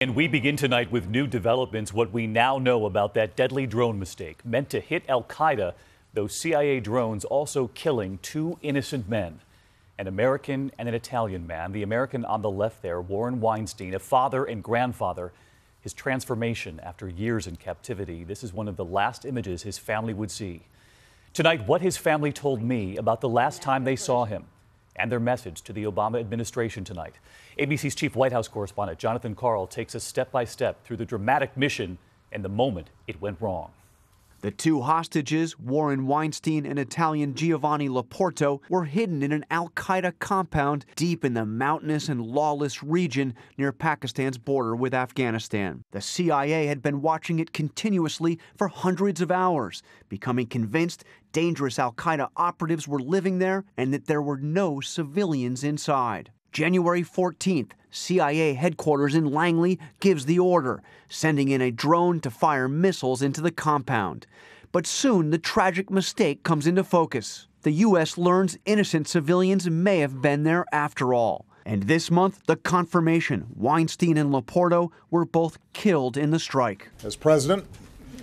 And we begin tonight with new developments, what we now know about that deadly drone mistake meant to hit al-Qaeda. Those CIA drones also killing two innocent men, an American and an Italian man. The American on the left there, Warren Weinstein, a father and grandfather, his transformation after years in captivity. This is one of the last images his family would see. Tonight, what his family told me about the last time they saw him and their message to the Obama administration tonight. ABC's chief White House correspondent Jonathan Karl takes us step by step through the dramatic mission and the moment it went wrong. The two hostages, Warren Weinstein and Italian Giovanni Laporto, were hidden in an al-Qaeda compound deep in the mountainous and lawless region near Pakistan's border with Afghanistan. The CIA had been watching it continuously for hundreds of hours, becoming convinced dangerous al-Qaeda operatives were living there and that there were no civilians inside. January 14th, CIA headquarters in Langley gives the order, sending in a drone to fire missiles into the compound. But soon the tragic mistake comes into focus. The U.S. learns innocent civilians may have been there after all. And this month, the confirmation Weinstein and Laporto were both killed in the strike. As president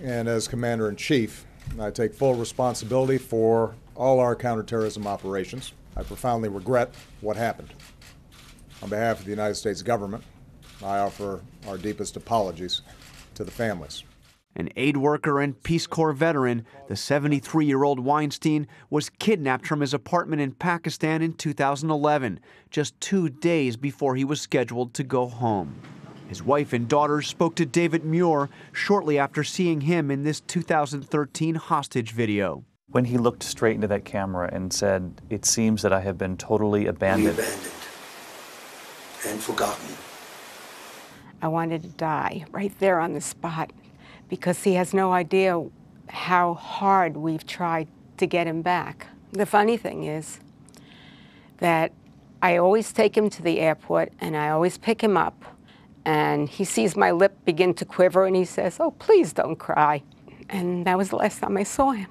and as commander-in-chief, I take full responsibility for all our counterterrorism operations. I profoundly regret what happened. On behalf of the United States government, I offer our deepest apologies to the families. An aid worker and Peace Corps veteran, the 73-year-old Weinstein was kidnapped from his apartment in Pakistan in 2011, just 2 days before he was scheduled to go home. His wife and daughters spoke to David Muir shortly after seeing him in this 2013 hostage video. When he looked straight into that camera and said, "It seems that I have been totally abandoned." And forgotten. I wanted to die right there on the spot because he has no idea how hard we've tried to get him back. The funny thing is that I always take him to the airport and I always pick him up and he sees my lip begin to quiver and he says, "Oh, please don't cry." And that was the last time I saw him.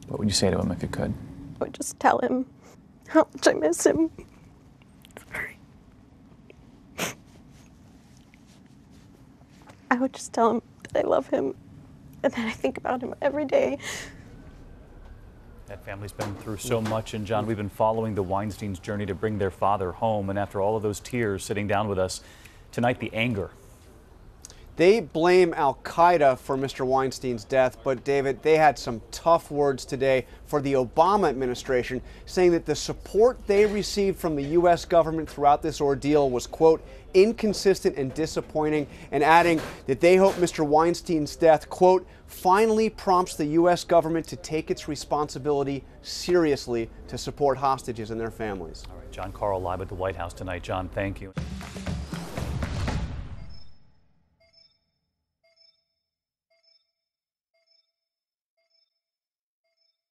What would you say to him if you could? I would just tell him how much I miss him. I would just tell him that I love him and that I think about him every day. That family's been through so much, and John, we've been following the Weinsteins' journey to bring their father home, and after all of those tears sitting down with us tonight, the anger. They blame al-Qaeda for Mr. Weinstein's death, but David, they had some tough words today for the Obama administration, saying that the support they received from the U.S. government throughout this ordeal was, quote, inconsistent and disappointing, and adding that they hope Mr. Weinstein's death, quote, finally prompts the U.S. government to take its responsibility seriously to support hostages and their families. All right, John Karl live at the White House tonight. John, thank you.